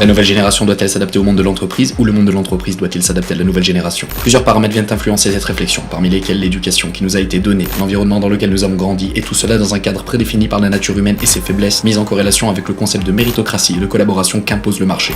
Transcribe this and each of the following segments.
La nouvelle génération doit-elle s'adapter au monde de l'entreprise ou le monde de l'entreprise doit-il s'adapter à la nouvelle génération? Plusieurs paramètres viennent influencer cette réflexion, parmi lesquels l'éducation qui nous a été donnée, l'environnement dans lequel nous avons grandi, et tout cela dans un cadre prédéfini par la nature humaine et ses faiblesses, mises en corrélation avec le concept de méritocratie et de collaboration qu'impose le marché.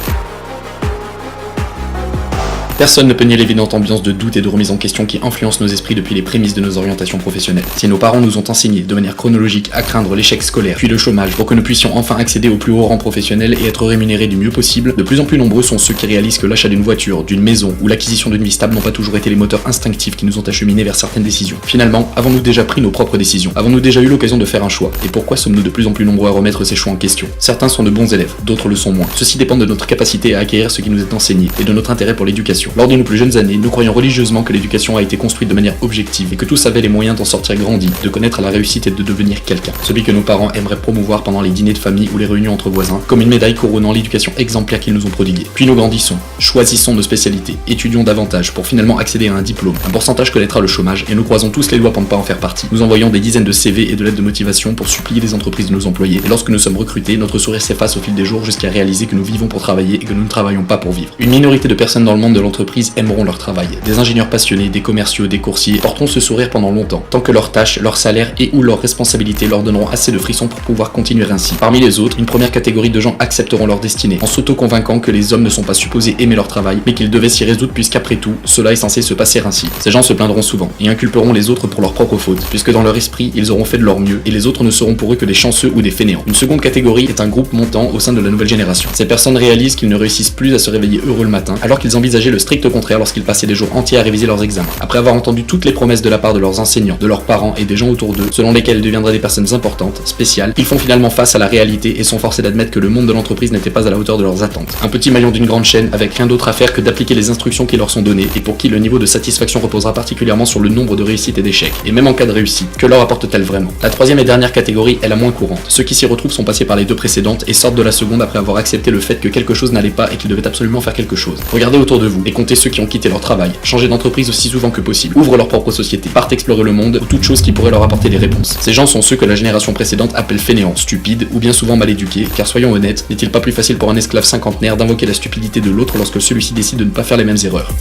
Personne ne peut nier l'évidente ambiance de doute et de remise en question qui influence nos esprits depuis les prémices de nos orientations professionnelles. Si nos parents nous ont enseigné de manière chronologique à craindre l'échec scolaire, puis le chômage, pour que nous puissions enfin accéder au plus haut rang professionnel et être rémunérés du mieux possible, de plus en plus nombreux sont ceux qui réalisent que l'achat d'une voiture, d'une maison ou l'acquisition d'une vie stable n'ont pas toujours été les moteurs instinctifs qui nous ont acheminés vers certaines décisions. Finalement, avons-nous déjà pris nos propres décisions? Avons-nous déjà eu l'occasion de faire un choix? Et pourquoi sommes-nous de plus en plus nombreux à remettre ces choix en question? Certains sont de bons élèves, d'autres le sont moins. Ceci dépend de notre capacité à acquérir ce qui nous est enseigné et de notre intérêt pour l'éducation. Lors de nos plus jeunes années, nous croyons religieusement que l'éducation a été construite de manière objective et que tous avaient les moyens d'en sortir grandis, de connaître la réussite et de devenir quelqu'un. Celui que nos parents aimeraient promouvoir pendant les dîners de famille ou les réunions entre voisins, comme une médaille couronnant l'éducation exemplaire qu'ils nous ont prodiguée. Puis nous grandissons, choisissons nos spécialités, étudions davantage pour finalement accéder à un diplôme. Un pourcentage connaîtra le chômage et nous croisons tous les doigts pour ne pas en faire partie. Nous envoyons des dizaines de CV et de lettres de motivation pour supplier les entreprises de nous employer. Et lorsque nous sommes recrutés, notre sourire s'efface au fil des jours jusqu'à réaliser que nous vivons pour travailler et que nous ne travaillons pas pour vivre. Une minorité de personnes dans le monde de l'entreprise aimeront leur travail. Des ingénieurs passionnés, des commerciaux, des coursiers porteront ce sourire pendant longtemps, tant que leurs tâches, leur salaire et ou leurs responsabilités leur donneront assez de frissons pour pouvoir continuer ainsi. Parmi les autres, une première catégorie de gens accepteront leur destinée, en s'auto-convainquant que les hommes ne sont pas supposés aimer leur travail, mais qu'ils devaient s'y résoudre puisqu'après tout, cela est censé se passer ainsi. Ces gens se plaindront souvent, et inculperont les autres pour leurs propres fautes, puisque dans leur esprit, ils auront fait de leur mieux, et les autres ne seront pour eux que des chanceux ou des fainéants. Une seconde catégorie est un groupe montant au sein de la nouvelle génération. Ces personnes réalisent qu'ils ne réussissent plus à se réveiller heureux le matin, alors qu'ils envisageaient le strict contraire lorsqu'ils passaient des jours entiers à réviser leurs examens. Après avoir entendu toutes les promesses de la part de leurs enseignants, de leurs parents et des gens autour d'eux, selon lesquels ils deviendraient des personnes importantes, spéciales, ils font finalement face à la réalité et sont forcés d'admettre que le monde de l'entreprise n'était pas à la hauteur de leurs attentes. Un petit maillon d'une grande chaîne avec rien d'autre à faire que d'appliquer les instructions qui leur sont données et pour qui le niveau de satisfaction reposera particulièrement sur le nombre de réussites et d'échecs. Et même en cas de réussite, que leur apporte-t-elle vraiment? La troisième et dernière catégorie est la moins courante. Ceux qui s'y retrouvent sont passés par les deux précédentes et sortent de la seconde après avoir accepté le fait que quelque chose n'allait pas et qu'ils devaient absolument faire quelque chose. Regardez autour de vous et comptez ceux qui ont quitté leur travail, changé d'entreprise aussi souvent que possible, ouvrent leur propre société, partent explorer le monde ou toute chose qui pourrait leur apporter des réponses. Ces gens sont ceux que la génération précédente appelle fainéants, stupides ou bien souvent mal éduqués, car soyons honnêtes, n'est-il pas plus facile pour un esclave cinquantenaire d'invoquer la stupidité de l'autre lorsque celui-ci décide de ne pas faire les mêmes erreurs?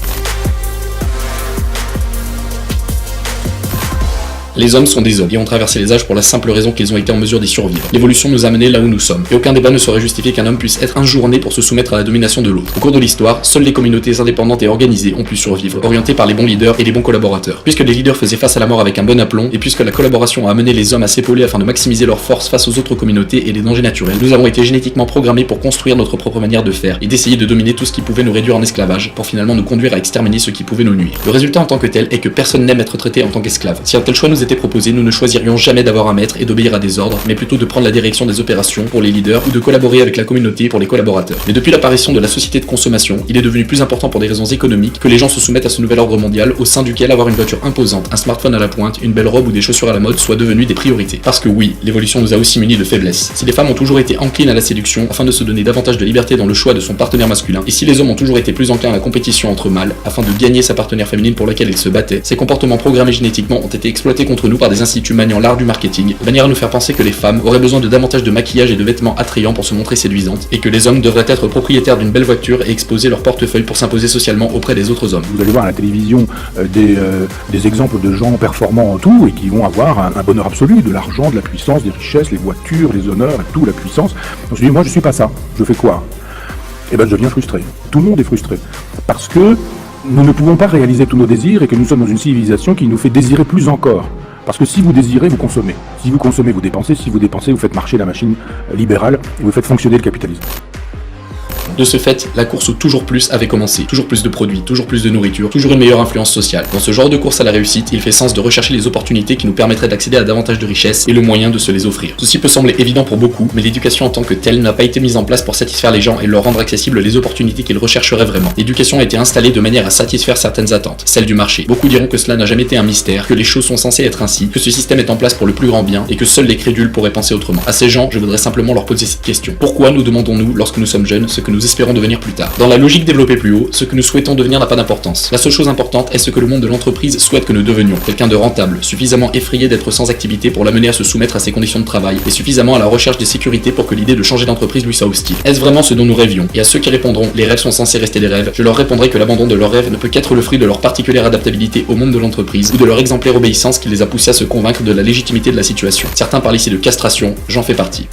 Les hommes sont des hommes et ont traversé les âges pour la simple raison qu'ils ont été en mesure d'y survivre. L'évolution nous a menés là où nous sommes, et aucun débat ne saurait justifier qu'un homme puisse être un jour né pour se soumettre à la domination de l'autre. Au cours de l'histoire, seules les communautés indépendantes et organisées ont pu survivre, orientées par les bons leaders et les bons collaborateurs. Puisque les leaders faisaient face à la mort avec un bon aplomb, et puisque la collaboration a amené les hommes à s'épauler afin de maximiser leurs forces face aux autres communautés et les dangers naturels, nous avons été génétiquement programmés pour construire notre propre manière de faire et d'essayer de dominer tout ce qui pouvait nous réduire en esclavage, pour finalement nous conduire à exterminer ce qui pouvait nous nuire. Le résultat en tant que tel est que personne n'aime être traité en tant qu'esclave. Si un tel choix nous était proposé, nous ne choisirions jamais d'avoir un maître et d'obéir à des ordres, mais plutôt de prendre la direction des opérations pour les leaders ou de collaborer avec la communauté pour les collaborateurs. Mais depuis l'apparition de la société de consommation, il est devenu plus important pour des raisons économiques que les gens se soumettent à ce nouvel ordre mondial au sein duquel avoir une voiture imposante, un smartphone à la pointe, une belle robe ou des chaussures à la mode soit devenu des priorités. Parce que oui, l'évolution nous a aussi munis de faiblesses. Si les femmes ont toujours été enclines à la séduction afin de se donner davantage de liberté dans le choix de son partenaire masculin, et si les hommes ont toujours été plus enclins à la compétition entre mâles afin de gagner sa partenaire féminine pour laquelle ils se battaient, ces comportements programmés génétiquement ont été exploités contre nous par des instituts maniant l'art du marketing, de manière à nous faire penser que les femmes auraient besoin de davantage de maquillage et de vêtements attrayants pour se montrer séduisantes, et que les hommes devraient être propriétaires d'une belle voiture et exposer leur portefeuille pour s'imposer socialement auprès des autres hommes. Vous allez voir à la télévision des exemples de gens performants en tout et qui vont avoir un bonheur absolu, de l'argent, de la puissance, des richesses, les voitures, les honneurs, et tout, la puissance. On se dit, moi je suis pas ça, je fais quoi? Eh ben je deviens frustré. Tout le monde est frustré. Parce que nous ne pouvons pas réaliser tous nos désirs et que nous sommes dans une civilisation qui nous fait désirer plus encore. Parce que si vous désirez, vous consommez. Si vous consommez, vous dépensez. Si vous dépensez, vous faites marcher la machine libérale et vous faites fonctionner le capitalisme. De ce fait, la course au toujours plus avait commencé. Toujours plus de produits, toujours plus de nourriture, toujours une meilleure influence sociale. Dans ce genre de course à la réussite, il fait sens de rechercher les opportunités qui nous permettraient d'accéder à davantage de richesses et le moyen de se les offrir. Ceci peut sembler évident pour beaucoup, mais l'éducation en tant que telle n'a pas été mise en place pour satisfaire les gens et leur rendre accessibles les opportunités qu'ils rechercheraient vraiment. L'éducation a été installée de manière à satisfaire certaines attentes, celles du marché. Beaucoup diront que cela n'a jamais été un mystère, que les choses sont censées être ainsi, que ce système est en place pour le plus grand bien et que seuls les crédules pourraient penser autrement. À ces gens, je voudrais simplement leur poser cette question. Pourquoi nous demandons-nous, lorsque nous sommes jeunes, ce que nous nous espérons devenir plus tard. Dans la logique développée plus haut, ce que nous souhaitons devenir n'a pas d'importance. La seule chose importante est ce que le monde de l'entreprise souhaite que nous devenions. Quelqu'un de rentable, suffisamment effrayé d'être sans activité pour l'amener à se soumettre à ses conditions de travail, et suffisamment à la recherche des sécurités pour que l'idée de changer d'entreprise lui soit hostile. Est-ce vraiment ce dont nous rêvions? Et à ceux qui répondront, les rêves sont censés rester des rêves, je leur répondrai que l'abandon de leurs rêves ne peut qu'être le fruit de leur particulière adaptabilité au monde de l'entreprise, ou de leur exemplaire obéissance qui les a poussés à se convaincre de la légitimité de la situation. Certains parlent ici de castration, j'en fais partie.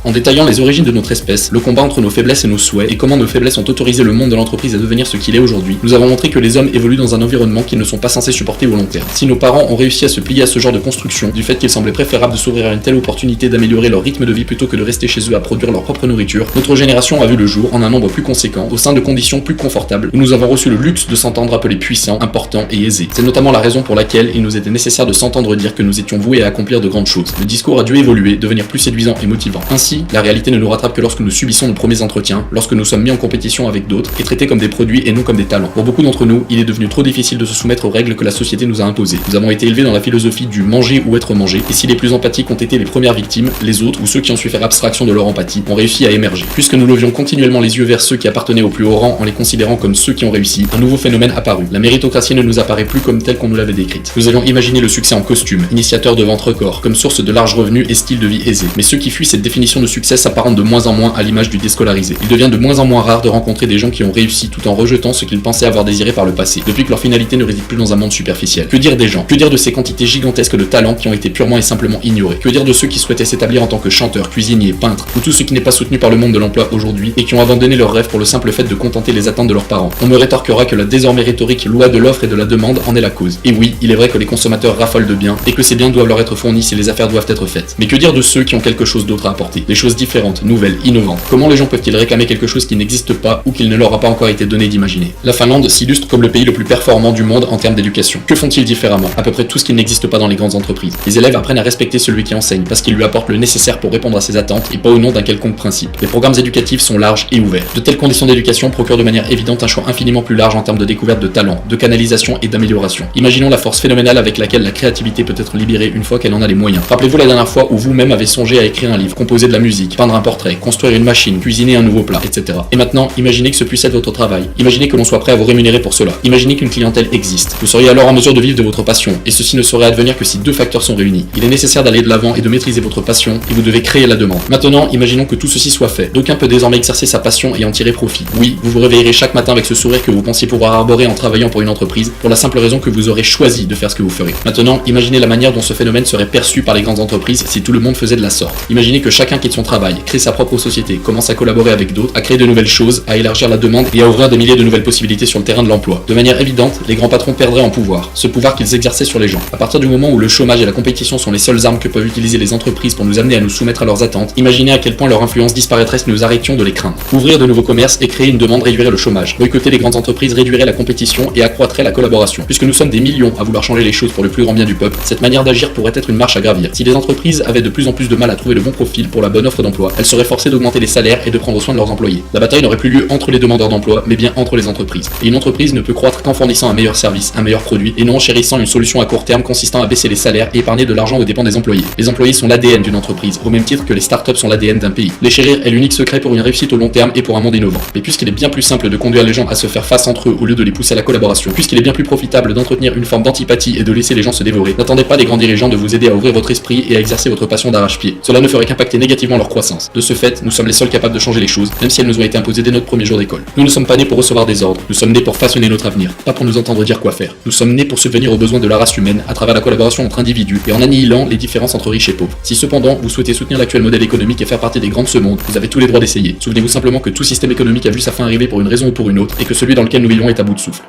En détaillant les origines de notre espèce, le combat entre nos faiblesses et nos souhaits, et comment nos faiblesses ont autorisé le monde de l'entreprise à devenir ce qu'il est aujourd'hui, nous avons montré que les hommes évoluent dans un environnement qu'ils ne sont pas censés supporter au long terme. Si nos parents ont réussi à se plier à ce genre de construction, du fait qu'il semblait préférable de s'ouvrir à une telle opportunité d'améliorer leur rythme de vie plutôt que de rester chez eux à produire leur propre nourriture, notre génération a vu le jour en un nombre plus conséquent, au sein de conditions plus confortables, où nous avons reçu le luxe de s'entendre appeler puissants, importants et aisés. C'est notamment la raison pour laquelle il nous était nécessaire de s'entendre dire que nous étions voués à accomplir de grandes choses. Le discours a dû évoluer, devenir plus séduisant et motivant. Ainsi, la réalité ne nous rattrape que lorsque nous subissons nos premiers entretiens, lorsque nous sommes mis en compétition avec d'autres et traités comme des produits et non comme des talents. Pour beaucoup d'entre nous, il est devenu trop difficile de se soumettre aux règles que la société nous a imposées. Nous avons été élevés dans la philosophie du manger ou être mangé, et si les plus empathiques ont été les premières victimes, les autres ou ceux qui ont su faire abstraction de leur empathie ont réussi à émerger. Puisque nous levions continuellement les yeux vers ceux qui appartenaient au plus haut rang en les considérant comme ceux qui ont réussi, un nouveau phénomène apparut. La méritocratie ne nous apparaît plus comme telle qu'on nous l'avait décrite. Nous avions imaginé le succès en costume, initiateur de ventes records, comme source de larges revenus et style de vie aisé. Mais ceux qui fuient cette définition de succès s'apparentent de moins en moins à l'image du déscolarisé. Il devient de moins en moins rare de rencontrer des gens qui ont réussi tout en rejetant ce qu'ils pensaient avoir désiré par le passé, depuis que leur finalité ne réside plus dans un monde superficiel. Que dire des gens? Que dire de ces quantités gigantesques de talents qui ont été purement et simplement ignorés? Que dire de ceux qui souhaitaient s'établir en tant que chanteurs, cuisiniers, peintres, ou tout ce qui n'est pas soutenu par le monde de l'emploi aujourd'hui et qui ont abandonné leurs rêves pour le simple fait de contenter les attentes de leurs parents? On me rétorquera que la désormais rhétorique loi de l'offre et de la demande en est la cause. Et oui, il est vrai que les consommateurs raffolent de biens et que ces biens doivent leur être fournis si les affaires doivent être faites. Mais que dire de ceux qui ont quelque chose d'autre à apporter? Des choses différentes, nouvelles, innovantes. Comment les gens peuvent-ils réclamer quelque chose qui n'existe pas ou qu'il ne leur a pas encore été donné d'imaginer? La Finlande s'illustre comme le pays le plus performant du monde en termes d'éducation. Que font-ils différemment? À peu près tout ce qui n'existe pas dans les grandes entreprises. Les élèves apprennent à respecter celui qui enseigne parce qu'il lui apporte le nécessaire pour répondre à ses attentes et pas au nom d'un quelconque principe. Les programmes éducatifs sont larges et ouverts. De telles conditions d'éducation procurent de manière évidente un choix infiniment plus large en termes de découverte de talent, de canalisation et d'amélioration. Imaginons la force phénoménale avec laquelle la créativité peut être libérée une fois qu'elle en a les moyens. Rappelez-vous la dernière fois où vous-même avez songé à écrire un livre, composer de la musique, peindre un portrait, construire une machine, cuisiner un nouveau plat, etc. Et maintenant, imaginez que ce puisse être votre travail. Imaginez que l'on soit prêt à vous rémunérer pour cela. Imaginez qu'une clientèle existe. Vous seriez alors en mesure de vivre de votre passion, et ceci ne saurait advenir que si deux facteurs sont réunis. Il est nécessaire d'aller de l'avant et de maîtriser votre passion, et vous devez créer la demande. Maintenant, imaginons que tout ceci soit fait. D'aucuns peut désormais exercer sa passion et en tirer profit. Oui, vous vous réveillerez chaque matin avec ce sourire que vous pensiez pouvoir arborer en travaillant pour une entreprise, pour la simple raison que vous aurez choisi de faire ce que vous ferez. Maintenant, imaginez la manière dont ce phénomène serait perçu par les grandes entreprises si tout le monde faisait de la sorte. Imaginez que chacun quitte son travail, crée sa propre société, commence à collaborer avec d'autres, à créer de nouvelles choses, à élargir la demande et à ouvrir des milliers de nouvelles possibilités sur le terrain de l'emploi. De manière évidente, les grands patrons perdraient en pouvoir, ce pouvoir qu'ils exerçaient sur les gens. À partir du moment où le chômage et la compétition sont les seules armes que peuvent utiliser les entreprises pour nous amener à nous soumettre à leurs attentes, imaginez à quel point leur influence disparaîtrait si nous arrêtions de les craindre. Ouvrir de nouveaux commerces et créer une demande réduirait le chômage. Boycotter les grandes entreprises réduirait la compétition et accroîtrait la collaboration. Puisque nous sommes des millions à vouloir changer les choses pour le plus grand bien du peuple, cette manière d'agir pourrait être une marche à gravir. Si les entreprises avaient de plus en plus de mal à trouver le bon profil pour la bonne offre d'emploi, elles seraient forcées d'augmenter les salaires et de prendre soin de leurs employés. La bataille n'aurait plus lieu entre les demandeurs d'emploi, mais bien entre les entreprises. Et une entreprise ne peut croître qu'en fournissant un meilleur service, un meilleur produit, et non en chérissant une solution à court terme consistant à baisser les salaires et épargner de l'argent aux dépens des employés. Les employés sont l'ADN d'une entreprise, au même titre que les startups sont l'ADN d'un pays. Les chérir est l'unique secret pour une réussite au long terme et pour un monde innovant. Mais puisqu'il est bien plus simple de conduire les gens à se faire face entre eux au lieu de les pousser à la collaboration, puisqu'il est bien plus profitable d'entretenir une forme d'antipathie et de laisser les gens se dévorer, n'attendez pas les grands dirigeants de vous aider à ouvrir votre esprit et à exercer votre passion d'arrache-pied. Cela ne ferait qu'impacter négativement leur croissance. De ce fait, nous sommes les seuls capables de changer les choses, même si elles nous ont été imposées dès notre premier jour d'école. Nous ne sommes pas nés pour recevoir des ordres, nous sommes nés pour façonner notre avenir, pas pour nous entendre dire quoi faire. Nous sommes nés pour subvenir aux besoins de la race humaine à travers la collaboration entre individus et en annihilant les différences entre riches et pauvres. Si cependant vous souhaitez soutenir l'actuel modèle économique et faire partie des grands de ce monde, vous avez tous les droits d'essayer. Souvenez-vous simplement que tout système économique a vu sa fin arriver pour une raison ou pour une autre et que celui dans lequel nous vivons est à bout de souffle.